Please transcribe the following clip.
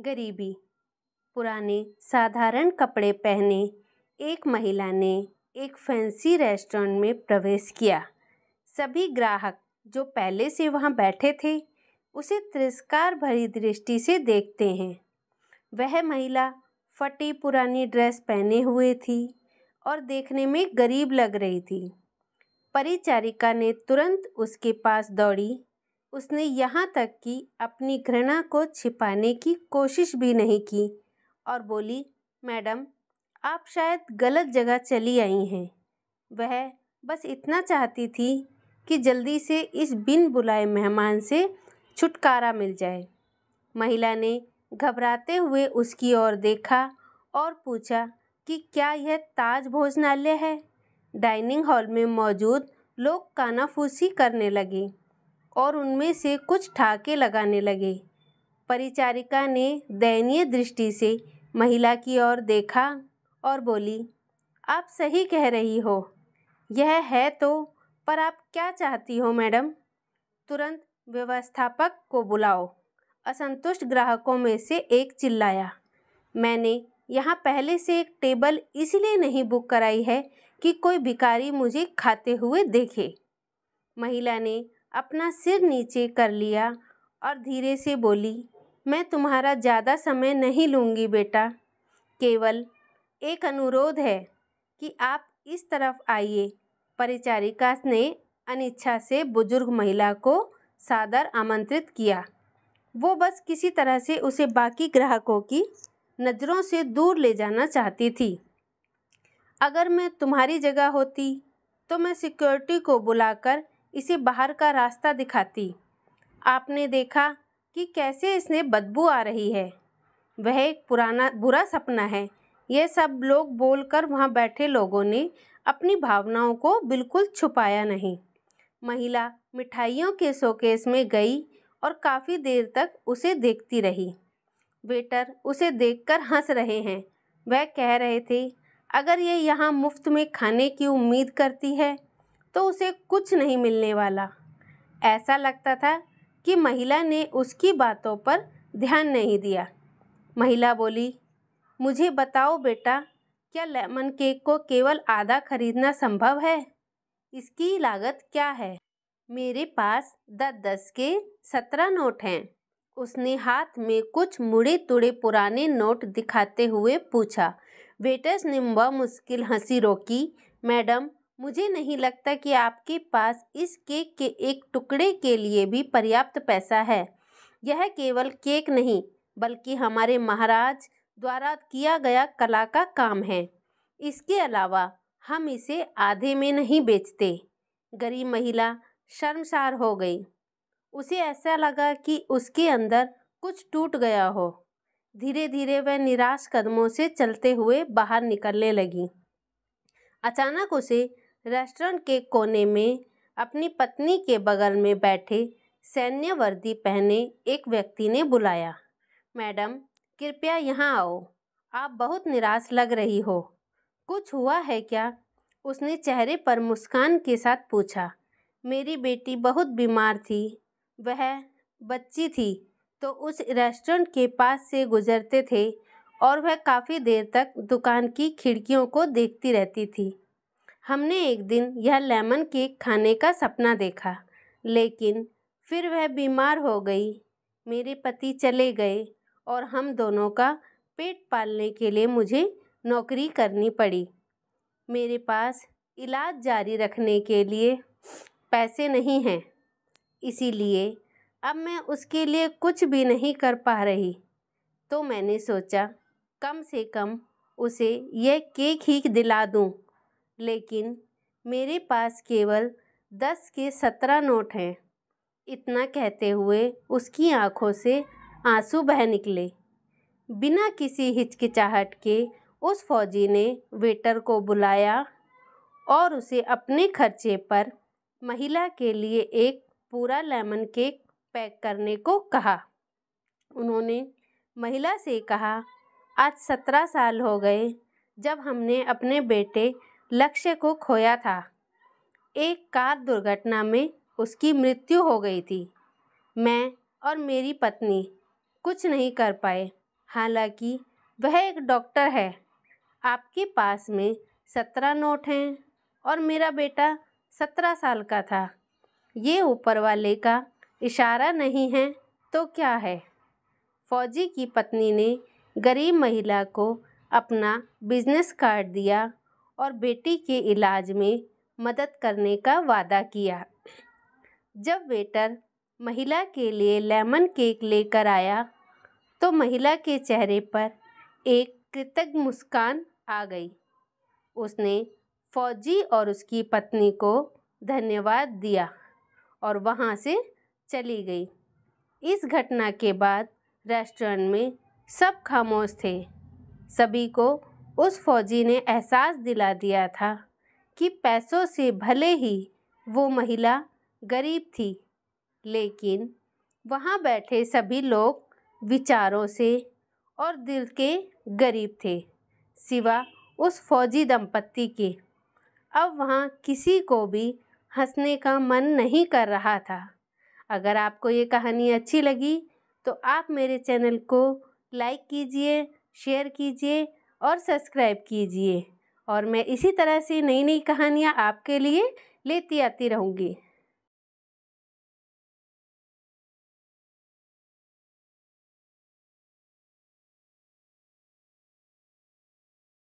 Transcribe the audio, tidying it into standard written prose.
गरीबी। पुराने साधारण कपड़े पहने एक महिला ने एक फैंसी रेस्टोरेंट में प्रवेश किया। सभी ग्राहक जो पहले से वहां बैठे थे उसे तिरस्कार भरी दृष्टि से देखते हैं। वह महिला फटी पुरानी ड्रेस पहने हुए थी और देखने में गरीब लग रही थी। परिचारिका ने तुरंत उसके पास दौड़ी। उसने यहाँ तक कि अपनी घृणा को छिपाने की कोशिश भी नहीं की और बोली, मैडम, आप शायद गलत जगह चली आई हैं। वह बस इतना चाहती थी कि जल्दी से इस बिन बुलाए मेहमान से छुटकारा मिल जाए। महिला ने घबराते हुए उसकी ओर देखा और पूछा कि क्या यह ताज भोजनालय है। डाइनिंग हॉल में मौजूद लोग कानाफूसी करने लगे और उनमें से कुछ ठहाके लगाने लगे। परिचारिका ने दयनीय दृष्टि से महिला की ओर देखा और बोली, आप सही कह रही हो, यह है तो, पर आप क्या चाहती हो मैडम? तुरंत व्यवस्थापक को बुलाओ। असंतुष्ट ग्राहकों में से एक चिल्लाया। मैंने यहाँ पहले से एक टेबल इसलिए नहीं बुक कराई है कि कोई भिखारी मुझे खाते हुए देखे। महिला ने अपना सिर नीचे कर लिया और धीरे से बोली, मैं तुम्हारा ज़्यादा समय नहीं लूँगी बेटा, केवल एक अनुरोध है कि आप इस तरफ आइए। परिचारिका ने अनिच्छा से बुजुर्ग महिला को सादर आमंत्रित किया। वो बस किसी तरह से उसे बाकी ग्राहकों की नज़रों से दूर ले जाना चाहती थी। अगर मैं तुम्हारी जगह होती तो मैं सिक्योरिटी को बुलाकर इसे बाहर का रास्ता दिखाती। आपने देखा कि कैसे इसमें बदबू आ रही है। वह एक पुराना बुरा सपना है। यह सब लोग बोलकर वहां बैठे लोगों ने अपनी भावनाओं को बिल्कुल छुपाया नहीं। महिला मिठाइयों के शोकेस में गई और काफ़ी देर तक उसे देखती रही। वेटर उसे देखकर हंस रहे हैं। वह कह रहे थे, अगर ये यहाँ मुफ्त में खाने की उम्मीद करती है तो उसे कुछ नहीं मिलने वाला। ऐसा लगता था कि महिला ने उसकी बातों पर ध्यान नहीं दिया। महिला बोली, मुझे बताओ बेटा, क्या लेमन केक को केवल आधा खरीदना संभव है? इसकी लागत क्या है? मेरे पास 10-10 के 17 नोट हैं। उसने हाथ में कुछ मुड़े तुड़े पुराने नोट दिखाते हुए पूछा। वेटर्स ने मुश्किल हंसी रोकी। मैडम, मुझे नहीं लगता कि आपके पास इस केक के एक टुकड़े के लिए भी पर्याप्त पैसा है। यह केवल केक नहीं बल्कि हमारे महाराज द्वारा किया गया कला का काम है। इसके अलावा हम इसे आधे में नहीं बेचते। गरीब महिला शर्मसार हो गई। उसे ऐसा लगा कि उसके अंदर कुछ टूट गया हो। धीरे धीरे वह निराश कदमों से चलते हुए बाहर निकलने लगी। अचानक उसे रेस्टोरेंट के कोने में अपनी पत्नी के बगल में बैठे सैन्य वर्दी पहने एक व्यक्ति ने बुलाया। मैडम, कृपया यहाँ आओ, आप बहुत निराश लग रही हो। कुछ हुआ है क्या? उसने चेहरे पर मुस्कान के साथ पूछा। मेरी बेटी बहुत बीमार थी। वह बच्ची थी तो उस रेस्टोरेंट के पास से गुजरते थे और वह काफ़ी देर तक दुकान की खिड़कियों को देखती रहती थी। हमने एक दिन यह लेमन केक खाने का सपना देखा, लेकिन फिर वह बीमार हो गई। मेरे पति चले गए और हम दोनों का पेट पालने के लिए मुझे नौकरी करनी पड़ी। मेरे पास इलाज जारी रखने के लिए पैसे नहीं हैं, इसीलिए अब मैं उसके लिए कुछ भी नहीं कर पा रही। तो मैंने सोचा कम से कम उसे यह केक ही दिला दूं, लेकिन मेरे पास केवल 10 के 17 नोट हैं। इतना कहते हुए उसकी आंखों से आंसू बह निकले। बिना किसी हिचकिचाहट के उस फौजी ने वेटर को बुलाया और उसे अपने खर्चे पर महिला के लिए एक पूरा लेमन केक पैक करने को कहा। उन्होंने महिला से कहा, आज 17 साल हो गए जब हमने अपने बेटे लक्ष्य को खोया था। एक कार दुर्घटना में उसकी मृत्यु हो गई थी। मैं और मेरी पत्नी कुछ नहीं कर पाए। हालांकि वह एक डॉक्टर है। आपके पास में 17 नोट हैं और मेरा बेटा 17 साल का था। ये ऊपर वाले का इशारा नहीं है तो क्या है? फौजी की पत्नी ने गरीब महिला को अपना बिजनेस कार्ड दिया और बेटी के इलाज में मदद करने का वादा किया। जब वेटर महिला के लिए लेमन केक लेकर आया तो महिला के चेहरे पर एक कृतज्ञ मुस्कान आ गई। उसने फौजी और उसकी पत्नी को धन्यवाद दिया और वहाँ से चली गई। इस घटना के बाद रेस्टोरेंट में सब खामोश थे। सभी को उस फौजी ने एहसास दिला दिया था कि पैसों से भले ही वो महिला गरीब थी, लेकिन वहाँ बैठे सभी लोग विचारों से और दिल के गरीब थे, सिवा उस फौजी दंपत्ति के। अब वहाँ किसी को भी हंसने का मन नहीं कर रहा था। अगर आपको ये कहानी अच्छी लगी तो आप मेरे चैनल को लाइक कीजिए, शेयर कीजिए और सब्सक्राइब कीजिए। और मैं इसी तरह से नई नई कहानियाँ आपके लिए लेती आती रहूँगी।